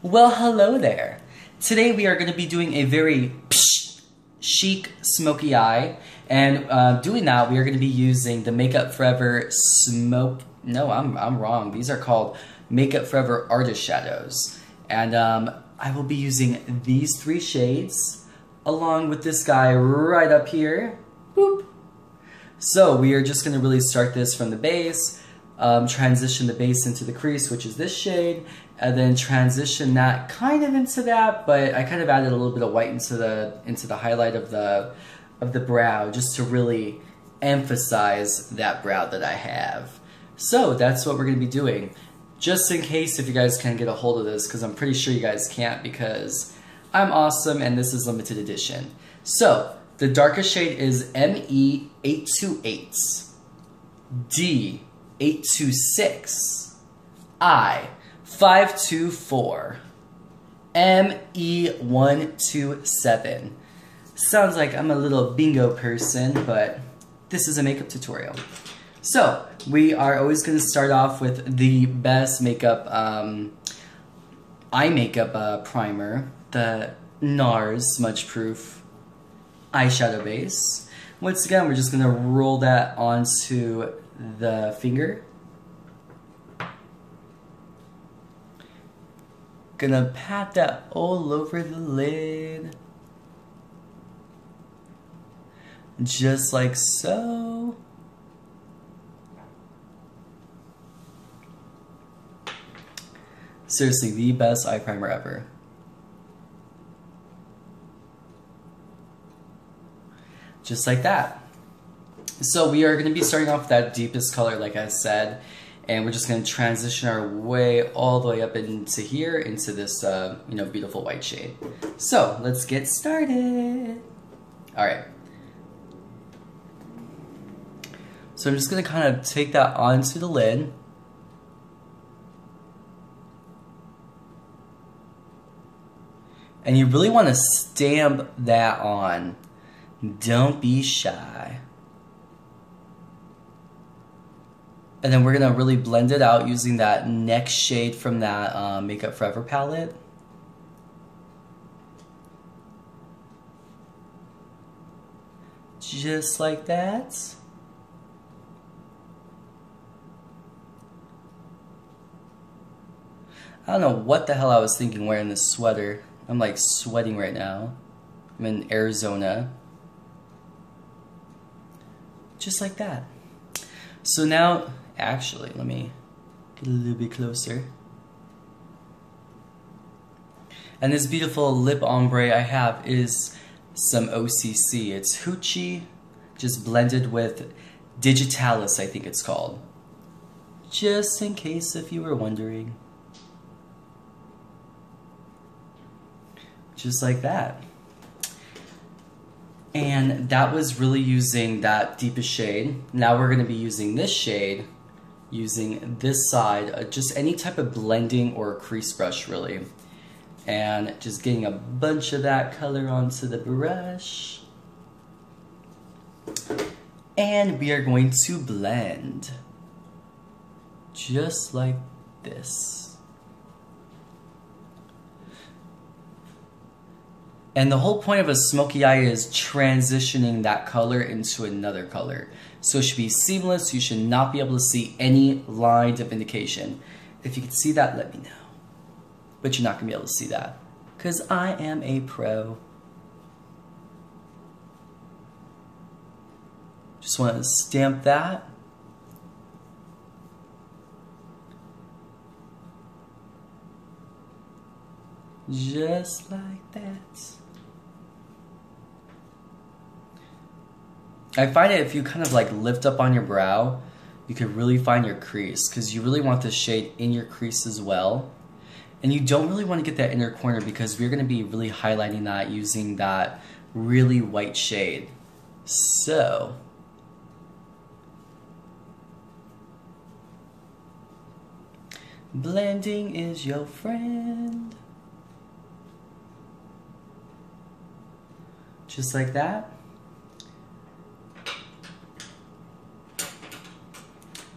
Well, hello there. Today we are going to be doing a very chic smoky eye, and doing that we are going to be using the Makeup Forever I'm wrong. These are called Makeup Forever Artist Shadows, and I will be using these three shades along with this guy right up here. Boop. So we are just going to really start this from the base. Transition the base into the crease, which is this shade, and then transition that kind of into that, but I kind of added a little bit of white into the highlight of the brow just to really emphasize that brow that I have. So that's what we're going to be doing. Just in case if you guys can't get a hold of this, because I'm pretty sure you guys can't because I'm awesome and this is limited edition. So the darkest shade is ME828, D826, I524, ME127. Sounds like I'm a little bingo person, but this is a makeup tutorial. So we are always going to start off with the best makeup eye makeup primer, the NARS Smudge Proof eyeshadow base. Once again, we're just going to roll that onto the finger. Gonna pat that all over the lid. Just like so. Seriously, the best eye primer ever. Just like that. So we are going to be starting off with that deepest color, like I said, and we're just going to transition our way all the way up into here, into this, beautiful white shade. So let's get started. All right. So I'm just going to kind of take that onto the lid. And you really want to stamp that on. Don't be shy. And then we're going to really blend it out using that next shade from that Makeup Forever palette. Just like that. I don't know what the hell I was thinking wearing this sweater. I'm like sweating right now. I'm in Arizona. Just like that. So now, actually, let me get a little bit closer. And this beautiful lip ombre I have is some OCC. It's Hoochie, just blended with Digitalis, I think it's called. Just in case if you were wondering. Just like that. And that was really using that deepest shade. Now we're going to be using this shade, using this side, just any type of blending or crease brush really. And just getting a bunch of that color onto the brush. And we are going to blend. Just like this. And the whole point of a smoky eye is transitioning that color into another color. So it should be seamless. You should not be able to see any lines of indication. If you can see that, let me know. But you're not going to be able to see that, because I am a pro. Just want to stamp that. Just like that. I find that if you kind of like lift up on your brow, you can really find your crease, because you really want this shade in your crease as well. And you don't really want to get that inner corner, because we're going to be really highlighting that using that really white shade. So blending is your friend. Just like that.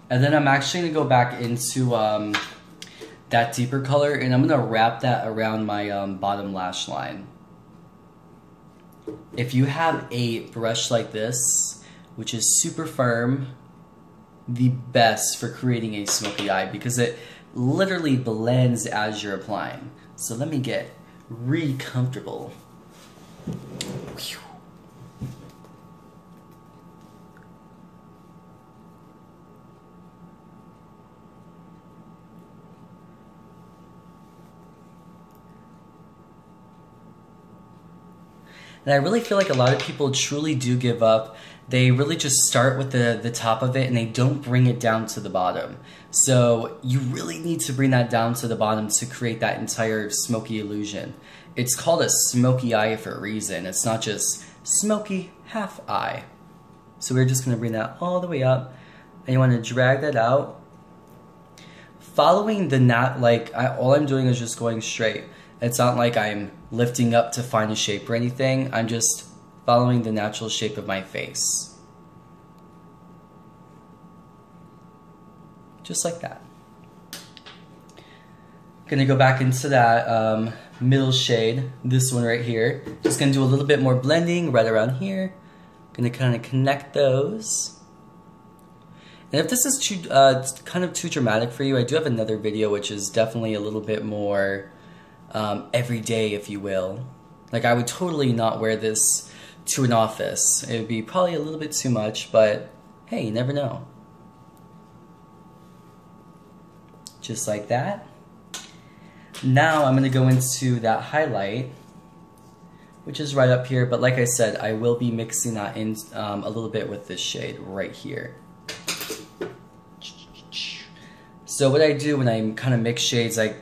And then I'm actually going to go back into that deeper color, and I'm gonna wrap that around my bottom lash line. If you have a brush like this, which is super firm, the best for creating a smoky eye because it literally blends as you're applying. So let me get really comfortable. Whew. And I really feel like a lot of people truly do give up. They really just start with the top of it and they don't bring it down to the bottom. So you really need to bring that down to the bottom to create that entire smoky illusion. It's called a smoky eye for a reason. It's not just smoky half eye. So we're just gonna bring that all the way up and you wanna drag that out. Following the knot, like all I'm doing is just going straight. It's not like I'm lifting up to find a shape or anything. I'm just following the natural shape of my face. Just like that. Gonna go back into that middle shade, this one right here. Just gonna do a little bit more blending right around here. Gonna kind of connect those. And if this is too, kind of too dramatic for you, I do have another video which is definitely a little bit more everyday, if you will. Like I would totally not wear this to an office. It would be probably a little bit too much, but hey, you never know. Just like that. Now I'm gonna go into that highlight, which is right up here, but like I said, I will be mixing that in a little bit with this shade right here. So what I do when I kind of mix shades, I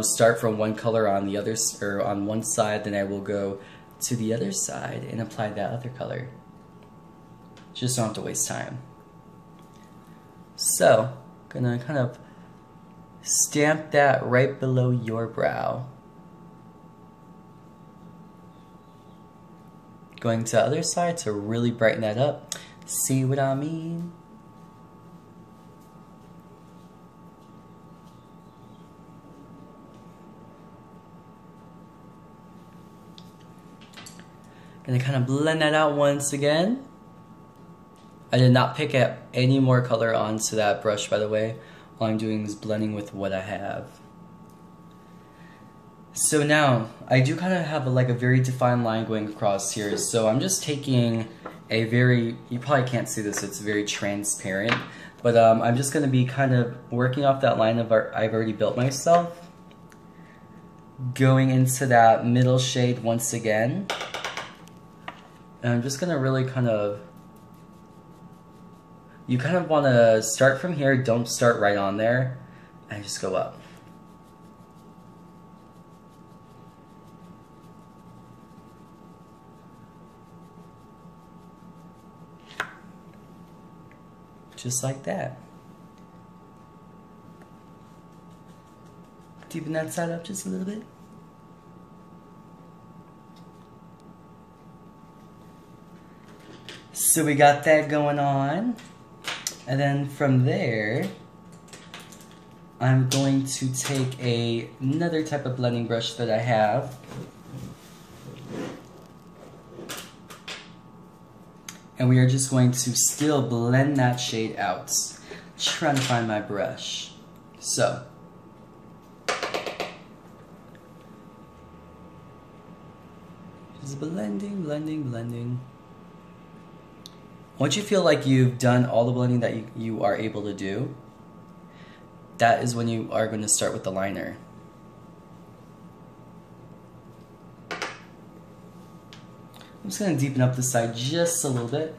start from one color on the other, or on one side, then I will go to the other side and apply that other color. Just don't have to waste time. So, gonna kind of stamp that right below your brow. Going to the other side to really brighten that up. See what I mean? Gonna kind of blend that out once again. I did not pick up any more color onto that brush, by the way. All I'm doing is blending with what I have. So now, I do kind of have a very defined line going across here. So I'm just taking a very, you probably can't see this, it's very transparent. But I'm just gonna be kind of working off that line I've already built myself. Going into that middle shade once again. And I'm just gonna really you kind of want to start from here, don't start right on there, and just go up. Just like that. Deepen that side up just a little bit. So we got that going on, and then from there, I'm going to take another type of blending brush that I have, and we are just going to still blend that shade out. Trying to find my brush. So, just blending, blending, blending. Once you feel like you've done all the blending that you are able to do, that is when you are going to start with the liner. I'm just going to deepen up the side just a little bit.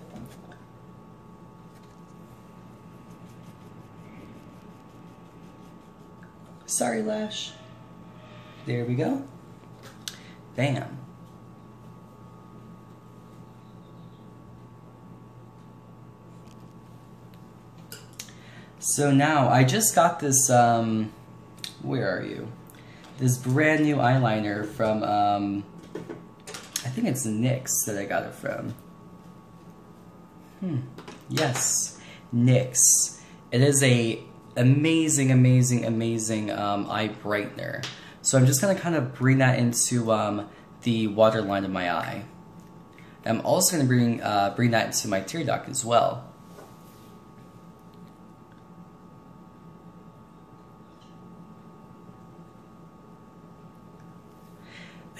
Sorry, lash. There we go. Bam. So now, I just got this, where are you? This brand new eyeliner from, I think it's NYX that I got it from. Yes, NYX. It is a amazing, amazing, amazing eye brightener. So I'm just going to kind of bring that into the waterline of my eye. I'm also going to bring that into my tear duct as well.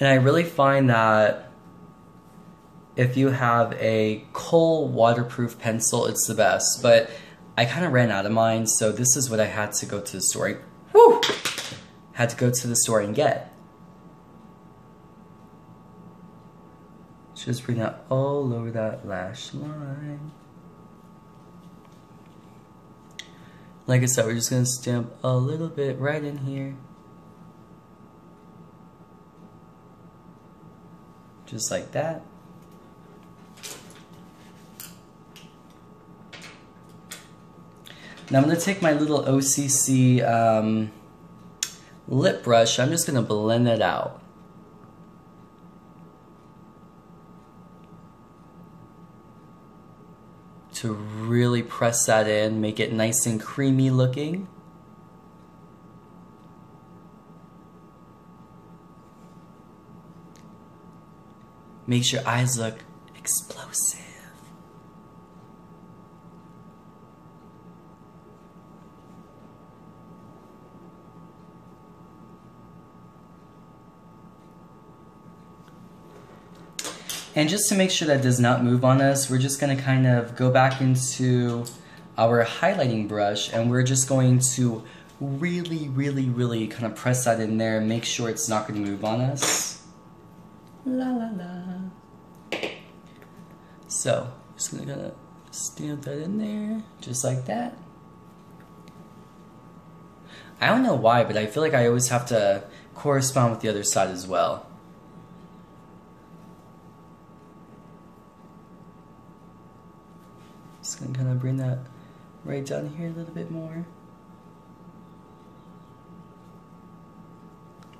And I really find that if you have a kohl waterproof pencil, it's the best. But I kind of ran out of mine, so this is what I had to go to the store. Had to go to the store and get. Just bring that all over that lash line. Like I said, we're just gonna stamp a little bit right in here. Just like that. Now I'm going to take my little OCC lip brush. I'm just going to blend it out. To really press that in, make it nice and creamy looking. Makes your eyes look explosive. And just to make sure that does not move on us, we're just going to kind of go back into our highlighting brush and we're just going to really, really, really kind of press that in there and make sure it's not going to move on us. La la la. So, just gonna stamp that in there, just like that. I don't know why, but I feel like I always have to correspond with the other side as well. Just gonna kind of bring that right down here a little bit more.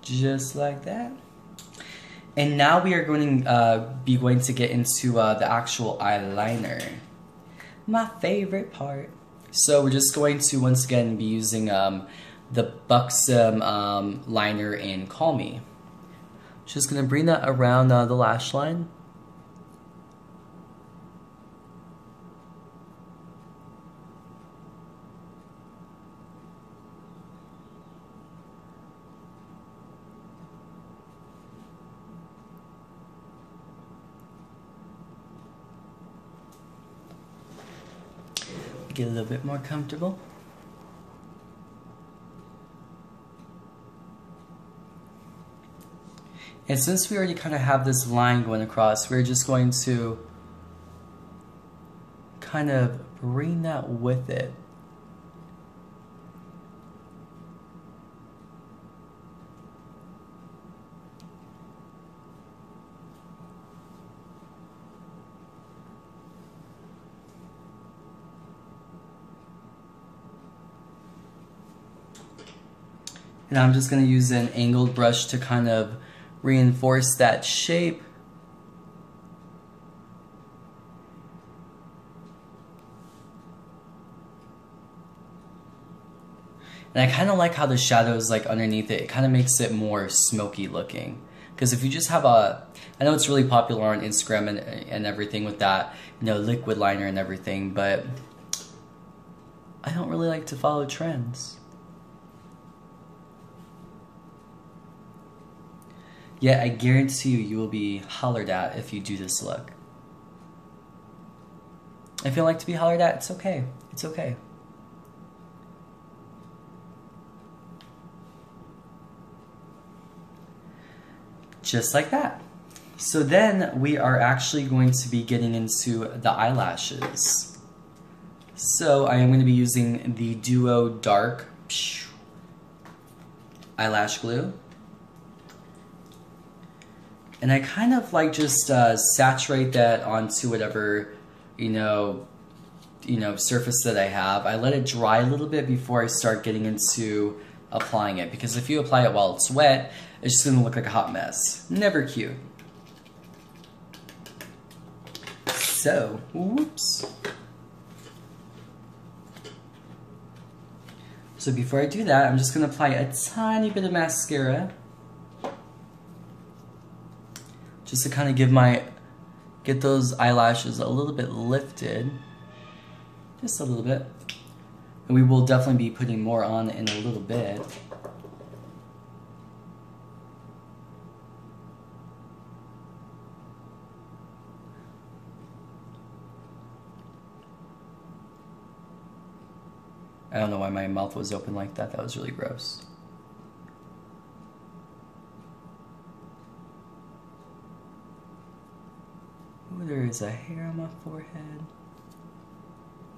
Just like that. And now we are going to be get into the actual eyeliner. My favorite part. So we're just going to once again be using the Buxom liner in Call Me. Just going to bring that around the lash line. Get a little bit more comfortable. And since we already kind of have this line going across, we're just going to kind of bring that with it. And I'm just going to use an angled brush to kind of reinforce that shape. And I kind of like how the shadows like underneath it, it kind of makes it more smoky looking. Because if you just have a, I know it's really popular on Instagram and everything with that, you know, liquid liner and everything, but I don't really like to follow trends. Yet I guarantee you will be hollered at if you do this look. If you don't like to be hollered at, it's okay. It's okay. Just like that. So then we are actually going to be getting into the eyelashes. So I am going to be using the Duo Dark eyelash glue. And I kind of like just saturate that onto whatever, you know, surface that I have. I let it dry a little bit before I start getting into applying it. Because if you apply it while it's wet, it's just going to look like a hot mess. Never cute. So, whoops. So before I do that, I'm just going to apply a tiny bit of mascara. Just to kind of get those eyelashes a little bit lifted. Just a little bit. And we will definitely be putting more on in a little bit. I don't know why my mouth was open like that. That was really gross. Ooh, there is a hair on my forehead.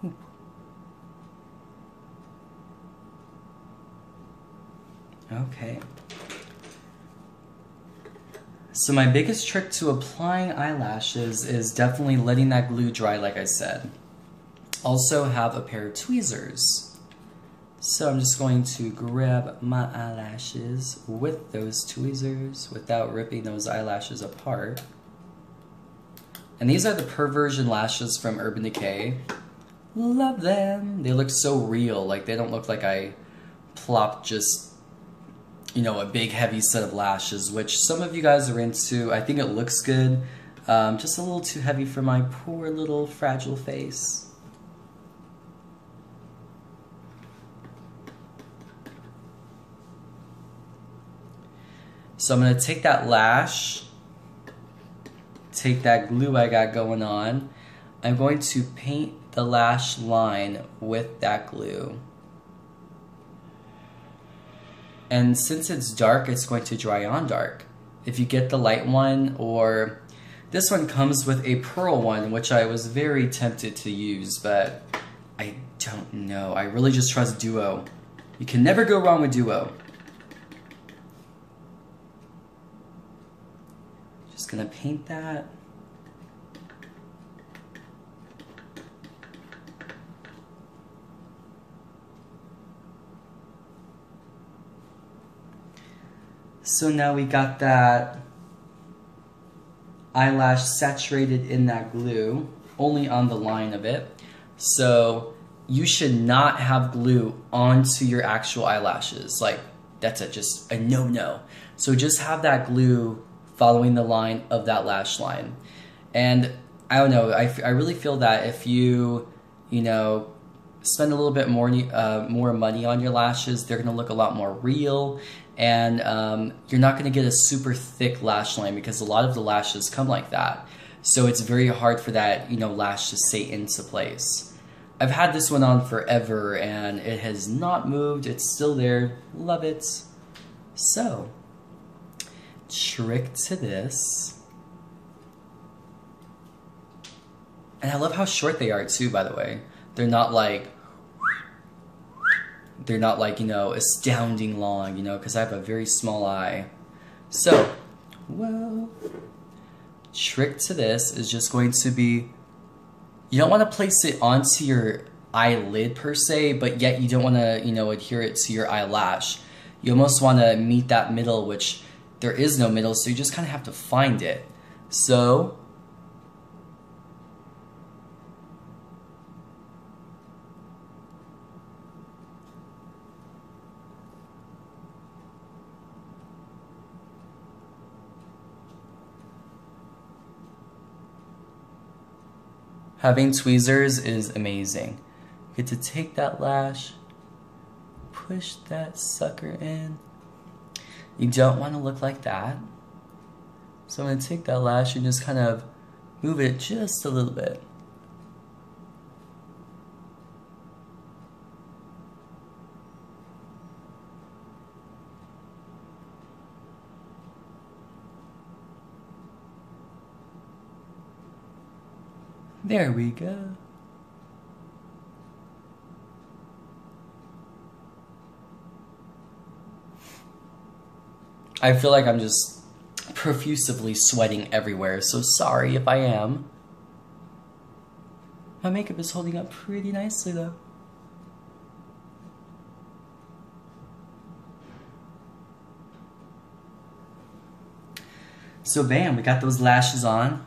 Ooh. Okay. So my biggest trick to applying eyelashes is definitely letting that glue dry, like I said. Also have a pair of tweezers. So I'm just going to grab my eyelashes with those tweezers without ripping those eyelashes apart. And these are the Perversion lashes from Urban Decay. Love them. They look so real. Like, they don't look like I plopped just, you know, a big heavy set of lashes, which some of you guys are into. I think it looks good. Just a little too heavy for my poor little fragile face. So I'm going to take that lash, take that glue I got going on. I'm going to paint the lash line with that glue. And since it's dark, it's going to dry on dark. If you get the light one, or this one comes with a pearl one, which I was very tempted to use, but I don't know. I really just trust Duo. You can never go wrong with Duo. Just gonna paint that. So now we got that eyelash saturated in that glue, only on the line of it. So you should not have glue onto your actual eyelashes. Like, that's just a no-no. So just have that glue following the line of that lash line. And I don't know, I really feel that if you know, spend a little bit more money on your lashes, they're gonna look a lot more real, and you're not gonna get a super thick lash line because a lot of the lashes come like that. So it's very hard for that, you know, lash to stay into place. I've had this one on forever and it has not moved. It's still there. Love it. So, trick to this. And I love how short they are too, by the way. They're not like, you know, astounding long, you know, because I have a very small eye. So, well, trick to this is just going to be, you don't want to place it onto your eyelid per se, but yet you don't want to, you know, adhere it to your eyelash. You almost want to meet that middle, which there is no middle, so you just kind of have to find it. So, having tweezers is amazing. You get to take that lash, push that sucker in. You don't want to look like that. So I'm going to take that lash and just kind of move it just a little bit. There we go. I feel like I'm just profusively sweating everywhere, so sorry if I am. My makeup is holding up pretty nicely though. So bam, we got those lashes on.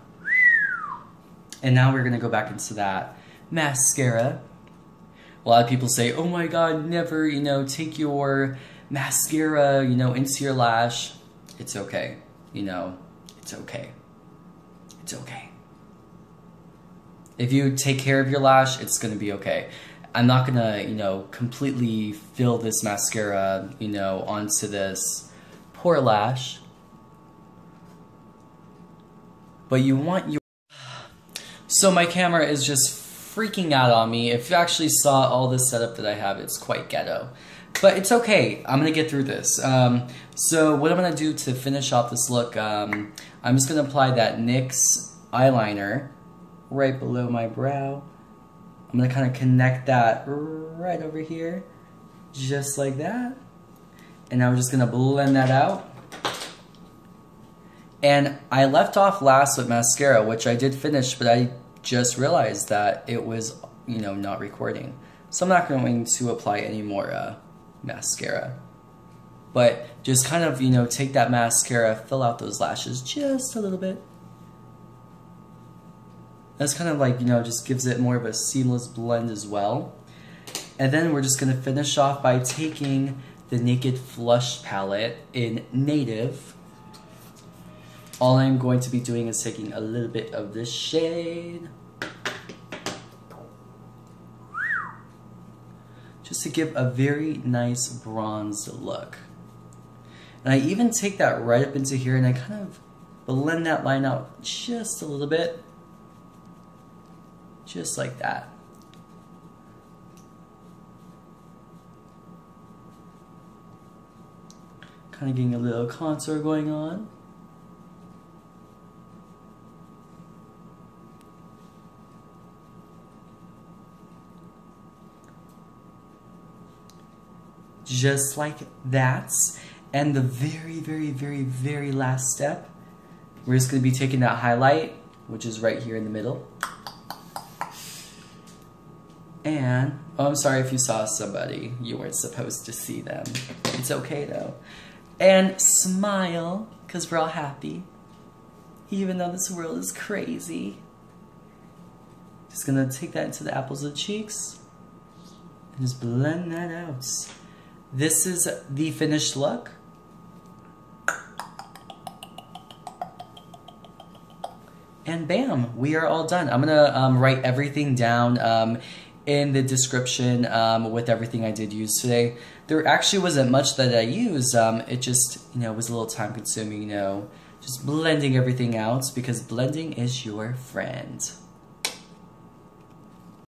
And now we're gonna go back into that mascara. a lot of people say, oh my god, never, you know, take your mascara, you know, into your lash. It's okay, you know, it's okay. It's okay. If you take care of your lash, it's gonna be okay. I'm not gonna, you know, completely fill this mascara, you know, onto this poor lash. But you want your... So my camera is just freaking out on me. If you actually saw all this setup that I have, it's quite ghetto. But it's okay. I'm gonna get through this. So what I'm gonna do to finish off this look, I'm just gonna apply that NYX eyeliner right below my brow. I'm gonna kind of connect that right over here, just like that. And I'm just gonna blend that out. And I left off last with mascara, which I did finish, but I just realized that it was, you know, not recording. So I'm not going to apply any more mascara. But just kind of, you know, take that mascara, fill out those lashes just a little bit. That's kind of like, you know, just gives it more of a seamless blend as well. And then we're just going to finish off by taking the Naked Flush palette in Native. All I'm going to be doing is taking a little bit of this shade, just to give a very nice bronzed look. And I even take that right up into here and I kind of blend that line out just a little bit. Just like that. Kind of getting a little contour going on. Just like that. And the very last step, we're just going to be taking that highlight, which is right here in the middle. And, oh, I'm sorry if you saw somebody. You weren't supposed to see them. It's okay though. And smile, because we're all happy. Even though this world is crazy. Just going to take that into the apples of the cheeks. And just blend that out. This is the finished look. And bam, we are all done. I'm gonna write everything down in the description with everything I did use today. There actually wasn't much that I used. It just, you know, was a little time consuming, you know, just blending everything out because blending is your friend.